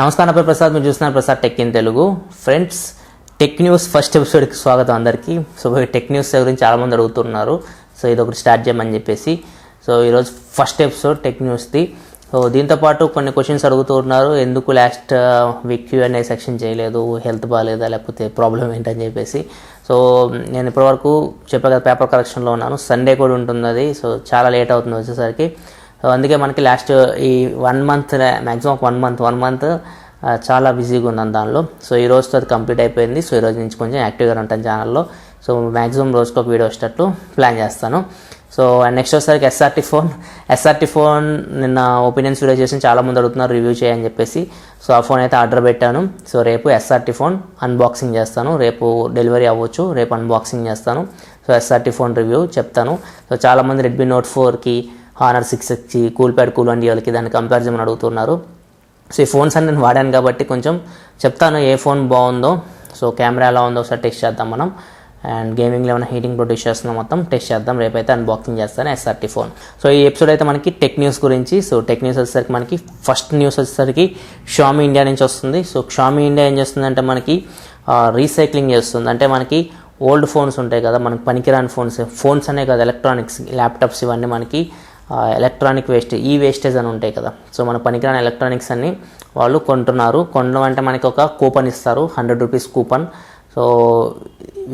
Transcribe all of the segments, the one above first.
నమస్కారం, నా పేరు ప్రసాద్. మీరు చూస్తున్నారు Prasad tech in Telugu. Friends, tech news first ఎపిసోడ్కి స్వాగతం అందరికీ. సో టెక్ న్యూస్ గురించి చాలామంది అడుగుతున్నారు, సో ఇది ఒకటి స్టార్ట్ చేయమని చెప్పేసి. సో ఈరోజు ఫస్ట్ ఎపిసోడ్ టెక్ న్యూస్ది. సో దీంతోపాటు కొన్ని క్వశ్చన్స్ అడుగుతున్నారు, ఎందుకు లాస్ట్ వీక్ Q&A సెక్షన్ చేయలేదు, హెల్త్ బాగాలేదా లేకపోతే ప్రాబ్లం ఏంటని చెప్పేసి. సో నేను ఇప్పటివరకు చెప్పా కదా, పేపర్ కరెక్షన్లో ఉన్నాను. సండే కూడా ఉంటుంది అది. సో చాలా లేట్ అవుతుంది వచ్చేసరికి. సో అందుకే మనకి లాస్ట్ ఈ 1 మంత్ మ్యాక్సిమం 1 మంత్ చాలా బిజీగా ఉన్నాను దానిలో. సో ఈ రోజుతో అది కంప్లీట్ అయిపోయింది. సో ఈ రోజు నుంచి కొంచెం యాక్టివ్గా ఉంటాను ఛానల్లో. సో మ్యాక్సిమం రోజుకి ఒక వీడియో వచ్చేటట్టు ప్లాన్ చేస్తాను. సో నెక్స్ట్ వచ్చేసరికి ఎస్ఆర్టీ ఫోన్ నిన్న ఒపీనియన్స్ వీడియో చేసి చాలామంది అడుగుతున్నారు రివ్యూ చేయని చెప్పేసి. సో ఆ ఫోన్ అయితే ఆర్డర్ పెట్టాను. సో రేపు ఎస్ఆర్టీ ఫోన్ అన్బాక్సింగ్ చేస్తాను. రేపు డెలివరీ అవ్వచ్చు, రేపు అన్బాక్సింగ్ చేస్తాను. సో ఎస్ఆర్టీ ఫోన్ రివ్యూ చెప్తాను. సో చాలామంది రెడ్మీ నోట్ 4కి, హానర్ 6కి, కూల్ప్యాడ్ కూల్1కి దాన్ని కంపారిజన్ అడుగుతున్నారు. సో ఈ ఫోన్స్ అన్ని నేను వాడాను కాబట్టి కొంచెం చెప్తాను ఏ ఫోన్ బాగుందో. సో కెమెరా ఎలా ఉందో ఒకసారి టెస్ట్ చేద్దాం మనం. అండ్ గేమింగ్లో ఏమైనా హీటింగ్ ప్రొడ్యూస్ చేస్తున్నాం మొత్తం టెస్ట్ చేద్దాం. రేపైతే అన్బాక్సింగ్ చేస్తాను ఎస్ఆర్టీ ఫోన్. సో ఈ ఎపిసోడ్ అయితే మనకి టెక్ న్యూస్ గురించి. సో టెక్ న్యూస్ వచ్చేసరికి మనకి ఫస్ట్ న్యూస్ వచ్చేసరికి Xiaomi ఇండియా నుంచి వస్తుంది. సో Xiaomi ఇండియా ఏం చేస్తుందంటే మనకి రీసైక్లింగ్ చేస్తుంది. అంటే మనకి ఓల్డ్ ఫోన్స్ ఉంటాయి కదా, మనకి పనికిరాని ఫోన్స్ అనే కదా, ఎలక్ట్రానిక్స్, ల్యాప్టాప్స్, ఇవన్నీ మనకి ఎలక్ట్రానిక్ వేస్టేజ్ అని ఉంటాయి కదా. సో మన పనికిరాని ఎలక్ట్రానిక్స్ అన్ని వాళ్ళు కొనడం అంటే మనకి ఒక కూపన్ ఇస్తారు, 100 రూపీస్ కూపన్. సో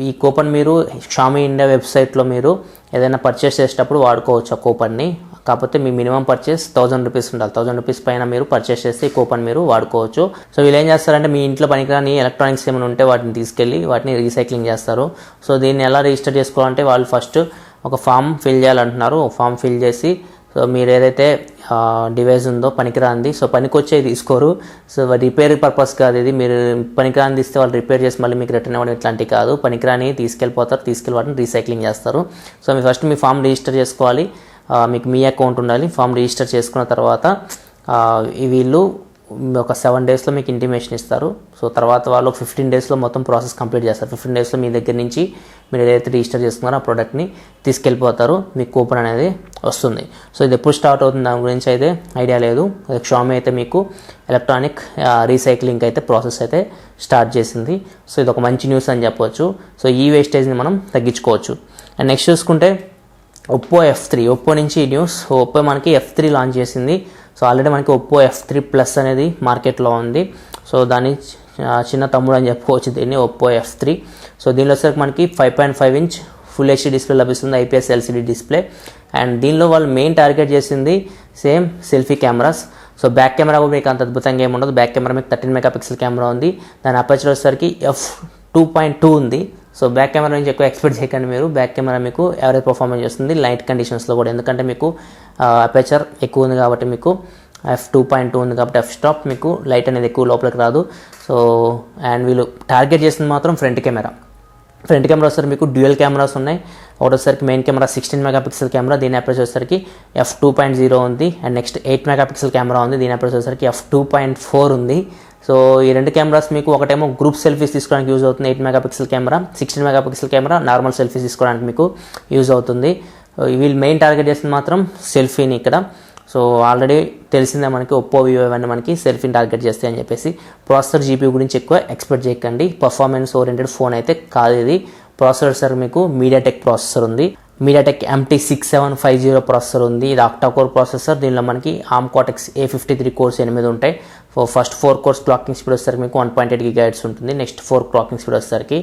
ఈ కూపన్ మీరు Xiaomi ఇండియా వెబ్సైట్లో మీరు ఏదైనా పర్చేస్ చేసేటప్పుడు వాడుకోవచ్చు ఆ కూపన్ని. కాకపోతే మీ మినిమం పర్చేస్ 1000 రూపీస్ ఉండాలి. 1000 రూపీస్ పైన మీరు పర్చేస్ చేస్తే ఈ కూపన్ మీరు వాడుకోవచ్చు. సో వీళ్ళు ఏం చేస్తారంటే మీ ఇంట్లో పనికిరాని ఎలక్ట్రానిక్స్ ఏమైనా ఉంటే వాటిని తీసుకెళ్ళి వాటిని రీసైక్లింగ్ చేస్తారు. సో దీన్ని ఎలా రిజిస్టర్ చేసుకోవాలంటే వాళ్ళు ఫస్ట్ ఒక ఫామ్ ఫిల్ చేయాలంటున్నారు. ఫామ్ ఫిల్ చేసి సో మీరు ఏదైతే డివైస్ ఉందో పనికిరాంది, సో పనికొచ్చేది తీసుకోరు. సో రిపేర్ పర్పస్ కాదు ఇది. మీరు పనికిరాంది ఇస్తే వాళ్ళు రిపేర్ చేసి మళ్ళీ మీకు రిటర్న్ ఇవ్వడం ఇట్లాంటివి కాదు. పనికిరాని తీసుకెళ్ళిపోతారు, తీసుకెళ్ళి వాటిని రీసైక్లింగ్ చేస్తారు. సో మీరు ఫస్ట్ మీ ఫామ్ రిజిస్టర్ చేసుకోవాలి, మీకు మీ అకౌంట్ ఉండాలి. ఫామ్ రిజిస్టర్ చేసుకున్న తర్వాత వీళ్ళు ఒక 7 డేస్లో మీకు ఇంటిమేషన్ ఇస్తారు. సో తర్వాత వాళ్ళు 15 డేస్లో మొత్తం ప్రాసెస్ కంప్లీట్ చేస్తారు. 15 డేస్లో మీ దగ్గర నుంచి మీరు ఏదైతే రిజిస్టర్ చేసుకున్నారో ఆ ప్రోడక్ట్ని తీసుకెళ్ళిపోతారు, మీకు కూపన్ అనేది వస్తుంది. సో ఇది ఎప్పుడు స్టార్ట్ అవుతుంది దాని గురించి అయితే ఐడియా లేదు. Xiaomi అయితే మీకు ఎలక్ట్రానిక్ రీసైక్లింగ్ అయితే ప్రాసెస్ అయితే స్టార్ట్ చేసింది. సో ఇది ఒక మంచి న్యూస్ అని చెప్పవచ్చు. సో ఈ వేస్టేజ్ని మనం తగ్గించుకోవచ్చు. అండ్ నెక్స్ట్ చూసుకుంటే ఒప్పో నుంచి ఈ న్యూస్. ఒప్పో మనకి F3 లాంచ్ చేసింది. సో ఆల్రెడీ మనకి ఒప్పో F3 ప్లస్ అనేది మార్కెట్లో ఉంది. సో దాని చిన్న తమ్ముడు అని చెప్పుకోవచ్చు దీన్ని, ఒప్పో F3. సో దీనిలో వచ్చేసరికి మనకి 5.5 ఇంచ్ ఫుల్ హెచ్డీ డిస్ప్లే లభిస్తుంది, IPS LCD డిస్ప్లే. అండ్ దీనిలో వాళ్ళు మెయిన్ టార్గెట్ చేసింది same selfie cameras. So back camera కూడా మీకు అంత అద్భుతంగా ఏమి ఉండదు. బ్యాక్ కెమెరా మీకు 13 మెగాపిక్సెల్ కెమెరా ఉంది. దాని అపర్చర్ వచ్చేసరికి f2.2 ఉంది. సో బ్యాక్ కెమెరా నుంచి ఎక్కువ ఎక్స్పెక్ట్ చేయకండి మీరు. బ్యాక్ కెమెరా మీకు యావరేజ్ పర్ఫార్మెన్స్ చేస్తుంది లైట్ కండిషన్స్లో కూడా, ఎందుకంటే మీకు అపర్చర్ ఎక్కువ ఉంది కాబట్టి, మీకు f2.2 ఉంది కాబట్టి f స్టాప్ మీకు లైట్ అనేది ఎక్కువ లోపలికి రాదు. సో అండ్ వీళ్ళు టార్గెట్ చేసింది మాత్రం ఫ్రంట్ కెమెరా వస్తారు. మీకు డ్యూయల్ కెమెరాస్ ఉన్నాయి. ఒకటోసరికి మెయిన్ కెమెరా 16 మెగాపిక్సెల్ కెమెరా, దీని అప్రోచ్ వచ్చేసరికి f2.0 ఉంది. అండ్ నెక్స్ట్ 8 మెగాపిక్సెల్ కెమెరా ఉంది, దీని అప్రోచ్ వచ్చేసరికి f2.4 ఉంది. సో ఈ రెండు కెమెరాస్ మీకు ఒకటేమో గ్రూప్ సెల్ఫీస్ తీసుకోవడానికి యూజ్ అవుతుంది, 8 megapixel camera. 16 megapixel camera normal selfies తీసుకోవడానికి మీకు యూజ్ అవుతుంది. వీళ్ళు మెయిన్ టార్గెట్ చేసింది మాత్రం సెల్ఫీని ఇక్కడ. సో ఆల్రెడీ తెలిసిందే మనకి ఒప్పో, వివో ఇవన్నీ మనకి సెల్ఫీని టార్గెట్ చేస్తాయి అని చెప్పేసి. ప్రాసెసర్ GPU గురించి ఎక్కువ ఎక్స్పెక్ట్ చేయకండి, పర్ఫార్మెన్స్ ఓరియంటెడ్ ఫోన్ అయితే కాదు ఇది. ప్రాసెసర్ మీకు మీడియాటెక్ ప్రాసెసర్ ఉంది, మీడియాటెక్ MT6750 ప్రాసెసర్ ఉంది. ఇది ఆక్టా కోర్ ప్రాసెసర్. దీనిలో మనకి ARM Cortex A53 కోర్స్ 8 ఉంటాయి. ఫస్ట్ 4 కోర్స్ క్లాకింగ్ స్పీడ్ వచ్చేసరికి మీకు 1.8 GHz ఉంటుంది. నెక్స్ట్ 4 క్లాకింగ్ స్పీడ్ వచ్చేసరికి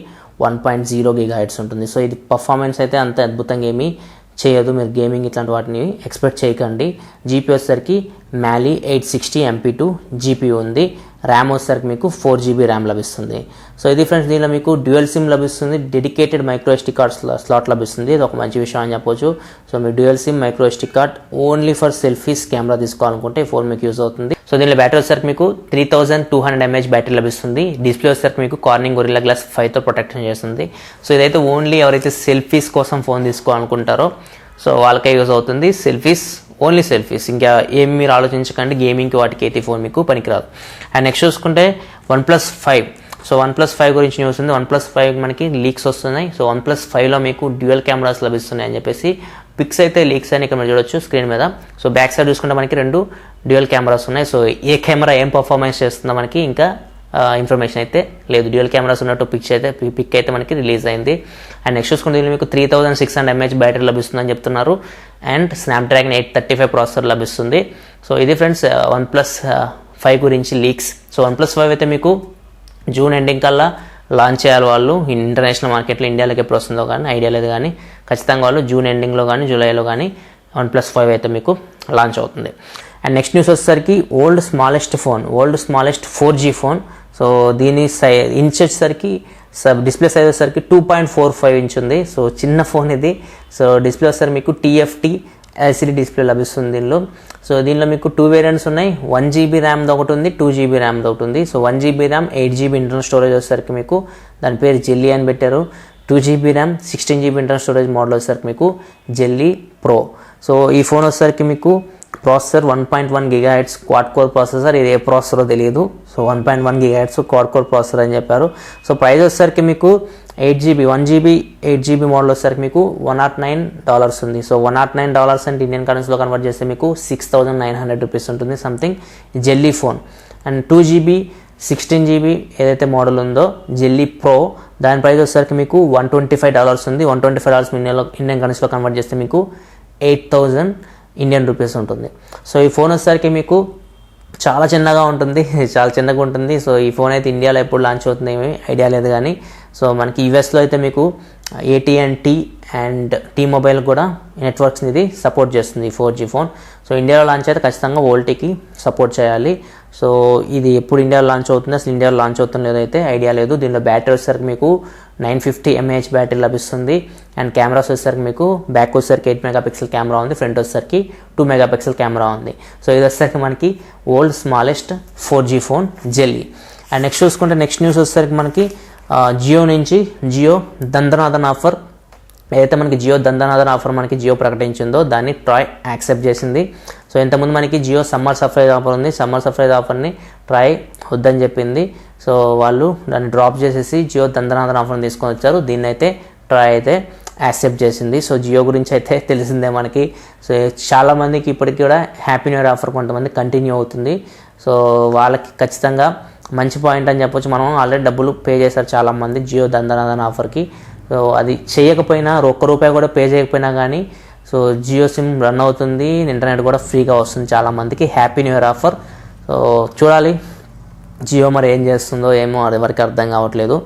1.0 GHz ఉంటుంది. సో ఇది పర్ఫార్మెన్స్ అయితే అంత అద్భుతంగా ఏమీ చేయదు, మీరు గేమింగ్ ఇట్లాంటి వాటిని ఎక్స్పెక్ట్ చేయకండి. GPU వచ్చేసరికి Mali 860 MP2 GPU ఉంది. ర్యామ్ వచ్చేసరికి మీకు 4 GB ర్యామ్ లభిస్తుంది. సో ఇది ఫ్రెండ్స్, దీనిలో మీకు డ్యూయల్ సిమ్ లభిస్తుంది, dedicated micro SD card slot లభిస్తుంది. ఇది ఒక మంచి విషయం అని చెప్పొచ్చు. సో మీరు dual SIM micro SD card only for selfies camera తీసుకోవాలనుకుంటే ఈ ఫోన్ మీకు యూజ్ అవుతుంది. సో దీనిలో బ్యాటరీ వచ్చేసరికి మీకు 3200 mAh బ్యాటరీ లభిస్తుంది. డిస్ప్లే వచ్చేసరికి మీకు కార్నింగ్ గొరిల్లా గ్లాస్ 5తో ప్రొటెక్షన్ చేస్తుంది. సో ఇదైతే ఓన్లీ ఎవరైతే సెల్ఫీస్ కోసం ఫోన్ తీసుకోవాలనుకుంటారో సో వాళ్ళకే యూజ్ అవుతుంది. ఓన్లీ సెల్ఫీస్, ఇంకా ఏం మీరు ఆలోచించకండి. గేమింగ్కి వాటికి అయితే ఫోన్ మీకు పనికిరాదు. అండ్ నెక్స్ట్ చూసుకుంటే OnePlus 5. సో OnePlus 5 గురించి న్యూస్ ఉంది. OnePlus 5 మనకి లీక్స్ వస్తున్నాయి. సో OnePlus 5లో మీకు డ్యూయల్ కెమెరాస్ లభిస్తున్నాయి అని చెప్పేసి పిక్స్ అయితే లీక్స్ అని ఇక్కడ మీరు చూడొచ్చు స్క్రీన్ మీద. సో బ్యాక్ సైడ్ చూసుకుంటే మనకి 2 డ్యూయల్ కెమెరాస్ ఉన్నాయి. సో ఏ కెమెరా ఏం పర్ఫార్మెన్స్ చేస్తుందో మనకి ఇంకా ఇన్ఫర్మేషన్ అయితే లేదు. డ్యూయల్ కెమెరాస్ ఉన్నట్టు పిక్ అయితే మనకి రిలీజ్ అయింది. అండ్ నెక్స్ట్ చూసుకుంటే మీకు 3600 mAh బ్యాటరీ లభిస్తుందని చెప్తున్నారు. అండ్ స్నాప్డ్రాగన్ 835 ప్రాసెసర్ లభిస్తుంది. సో ఇది ఫ్రెండ్స్ OnePlus 5 గురించి లీక్స్. సో OnePlus 5 అయితే మీకు జూన్ ఎండింగ్ కల్లా లాంచ్ చేయాలి వాళ్ళు. ఇంటర్నేషనల్ మార్కెట్లో ఇండియాలోకి ఎప్పుడు వస్తుందో కానీ ఐడియా లేదు, కానీ ఖచ్చితంగా వాళ్ళు జూన్ ఎండింగ్లో కానీ జూలైలో కానీ OnePlus 5 అయితే మీకు లాంచ్ అవుతుంది. అండ్ నెక్స్ట్ న్యూస్ వచ్చేసరికి world smallest 4G phone. So దీని ఇంచ్ వచ్చేసరికి డిస్ప్లే సైజ్ వచ్చేసరికి 2.45 ఇంచ్ ఉంది. సో చిన్న ఫోన్ ఇది. సో డిస్ప్లే వచ్చేసరికి మీకు TFT LCD డిస్ప్లే లభిస్తుంది దీనిలో. సో దీనిలో మీకు 2 వేరియంట్స్ ఉన్నాయి. 1GB ర్యామ్ది ఒకటి ఉంది, 2GB ర్యామ్ది ఒకటి ఉంది. So 1GB RAM 8GB internal storage వచ్చేసరికి మీకు దాని పేరు జెల్లీ అని పెట్టారు. 2GB RAM 16GB internal storage model వచ్చేసరికి మీకు జెల్లీ ప్రో. సో ఈ ఫోన్ వచ్చేసరికి మీకు processor 1.1 GHz quad core processor. ఇది ఏ ప్రాసెసరో తెలియదు. So 1.1 GHz quad core processor అని చెప్పారు. సో ప్రైస్ వచ్చేసరికి మీకు 1GB 8GB మోడల్ వచ్చేసరికి మీకు $109 ఉంది. సో $109 అంటే ఇండియన్ కరెన్సీలో కన్వర్ట్ చేస్తే మీకు 6900 రూపీస్ ఉంటుంది something jelly phone. And 2GB 16GB ఏదైతే మోడల్ ఉందో జెల్లీ ప్రో, దాని ప్రైస్ వచ్చేసరికి మీకు $125 ఉంది. $125 ఇండియన్ కరెన్సీలో కన్వర్ట్ చేస్తే మీకు 8000 ఇండియన్ రూపీస్ ఉంటుంది. సో ఈ ఫోన్ వచ్చేసరికి మీకు చాలా చిన్నగా ఉంటుంది. సో ఈ ఫోన్ అయితే ఇండియాలో ఎప్పుడు లాంచ్ అవుతుంది ఏమీ ఐడియా లేదు, కానీ సో మనకి యూఎస్లో అయితే మీకు AT&T అండ్ T-Mobile కూడా నెట్వర్క్స్ని ఇది సపోర్ట్ చేస్తుంది ఈ 4G ఫోన్. సో ఇండియాలో లాంచ్ అయితే ఖచ్చితంగా VoLTEకి సపోర్ట్ చేయాలి. సో ఇది ఎప్పుడు ఇండియాలో లాంచ్ అవుతుంది, అసలు ఇండియాలో లాంచ్ అవుతుందో లేదైతే ఐడియా లేదు. దీనిలో బ్యాటరీ వచ్చేసరికి మీకు 950 mAh బ్యాటరీ లభిస్తుంది. అండ్ కెమెరాస్ వచ్చేసరికి మీకు బ్యాక్ వచ్చేసరికి 8 మెగాపిక్సెల్ కెమెరా ఉంది, ఫ్రంట్ వచ్చేసరికి 2 మెగాపిక్సెల్ కెమెరా ఉంది. సో ఇది వచ్చేసరికి మనకి world smallest 4G phone jelly. And next చూసుకుంటే నెక్స్ట్ న్యూస్ వచ్చేసరికి మనకి జియో నుంచి దందనాథన్ ఆఫర్. ఏదైతే మనకి జియో దందనాథన్ ఆఫర్ మనకి జియో ప్రకటించిందో దాన్ని ట్రాయ్ యాక్సెప్ట్ చేసింది. సో ఇంతకుముందు మనకి జియో సమ్మర్ సర్ప్రైజ్ ఆఫర్ ఉంది. సమ్మర్ సర్ప్రైజ్ ఆఫర్ని ట్రాయ్ వద్దని చెప్పింది. సో వాళ్ళు దాన్ని డ్రాప్ చేసేసి జియో దందనాథన్ ఆఫర్ని తీసుకొని వచ్చారు. దీన్ని అయితే ట్రాయ్ అయితే యాక్సెప్ట్ చేసింది. సో జియో గురించి అయితే తెలిసిందే మనకి. సో చాలామందికి ఇప్పటికీ కూడా హ్యాపీ న్యూ ఇయర్ ఆఫర్ కొంతమంది కంటిన్యూ అవుతుంది. సో వాళ్ళకి ఖచ్చితంగా మంచి పాయింట్ అని చెప్పొచ్చు. మనం ఆల్రెడీ డబ్బులు పే చేశారు చాలామంది జియో దందనాథన్ ఆఫర్కి. సో అది చేయకపోయినా ₹1 కూడా పే చేయకపోయినా కానీ సో జియో సిమ్ రన్ అవుతుంది, ఇంటర్నెట్ కూడా ఫ్రీగా వస్తుంది చాలామందికి. Happy new year offer. So చూడాలి జియో మరి ఏం చేస్తుందో ఏమో, అది ఎవరికి అర్థం కావట్లేదు.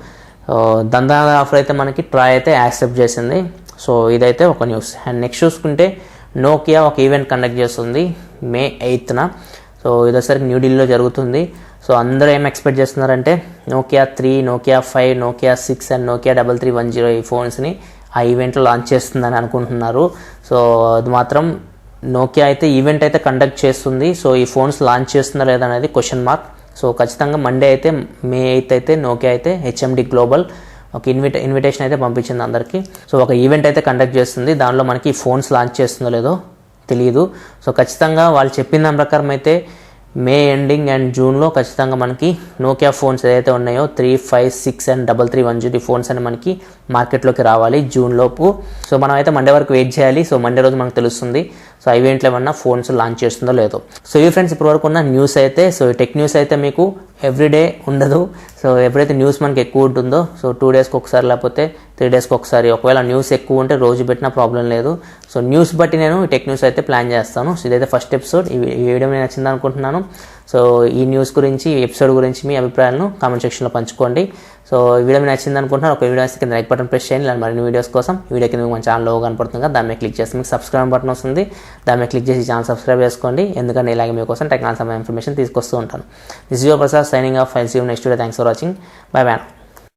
దందనాథన్ ఆఫర్ అయితే మనకి ట్రాయ్ అయితే యాక్సెప్ట్ చేసింది. సో ఇదైతే ఒక న్యూస్. అండ్ నెక్స్ట్ చూసుకుంటే నోకియా ఒక ఈవెంట్ కండక్ట్ చేస్తుంది May 8న. సో ఇది వచ్చేసరికి న్యూఢిల్లీలో జరుగుతుంది. సో అందరూ ఏం ఎక్స్పెక్ట్ చేస్తున్నారంటే Nokia 3, Nokia 5, Nokia 6 and Nokia 3310 ఈ ఫోన్స్ని ఆ ఈవెంట్లో లాంచ్ చేస్తుందని అనుకుంటున్నారు. సో అది మాత్రం నోకియా అయితే ఈవెంట్ అయితే కండక్ట్ చేస్తుంది. సో ఈ ఫోన్స్ లాంచ్ చేస్తుందా లేదా అనేది క్వశ్చన్ మార్క్. సో ఖచ్చితంగా మండే అయితే May 8 అయితే నోకియా అయితే HMD గ్లోబల్ ఒక ఇన్విటేషన్ అయితే పంపించింది అందరికీ. సో ఒక ఈవెంట్ అయితే కండక్ట్ చేస్తుంది. దానిలో మనకి ఫోన్స్ లాంచ్ చేస్తుందో లేదో తెలియదు. సో ఖచ్చితంగా వాళ్ళు చెప్పిన దాని ప్రకారం అయితే మే ఎండింగ్ అండ్ జూన్లో ఖచ్చితంగా మనకి నోకియా ఫోన్స్ ఏదైతే ఉన్నాయో 3, 5, 6 అండ్ 3310 ఫోన్స్ అని మనకి మార్కెట్లోకి రావాలి జూన్ లోపు. సో మనం అయితే మండే వరకు వెయిట్ చేయాలి. సో మండే రోజు మనకు తెలుస్తుంది సో ఈవెంట్లో ఏమన్నా ఫోన్స్ లాంచ్ చేస్తుందో లేదో. సో ఈ ఫ్రెండ్స్ ఇప్పటివరకు ఉన్న న్యూస్ అయితే. సో టెక్ న్యూస్ అయితే మీకు ఎవ్రీడే ఉండదు. సో ఎప్పుడైతే న్యూస్ మనకి ఎక్కువ ఉంటుందో సో 2 డేస్కి ఒకసారి లేకపోతే 3 డేస్కి ఒకసారి, ఒకవేళ న్యూస్ ఎక్కువ ఉంటే రోజు పెట్టినా ప్రాబ్లం లేదు. సో న్యూస్ బట్టి నేను టెక్ న్యూస్ అయితే ప్లాన్ చేస్తాను. సో ఇదైతే ఫస్ట్ ఎపిసోడ్. ఈ వీడియో మీకు నచ్చింది అనుకుంటున్నాను. సో ఈ న్యూస్ గురించి, ఈ ఎపిసోడ్ గురించి మీ అభిప్రాయాలను కామెంట్ సెక్షన్లో పంచుకోండి. సో ఈ వీడియో మీకు నచ్చింది అనుకుంటున్నాను. ఒక వీడియో కింద లైక్ బటన్ ప్రెస్ చేయండి. ఇలాంటి మరిన్ని వీడియోస్ కోసం ఈ వీడియో కింద మన ఛానల్ లోగో కనపడుతుంది కదా, దాని మీద క్లిక్ చేస్తే మీకు సబ్స్క్రైబ్ బటన్ వస్తుంది. దాని మీద క్లిక్ చేసి ఛానల్ సబ్స్క్రైబ్ చేసుకోండి. ఎందుకంటే ఇలాగే మీకోసం టెక్నాలజీ ఇన్ఫర్మేషన్ తీసుకొస్తూ ఉంటాను. This is your Prasad signing off. I'll see you next video. Thanks for watching. Bye by.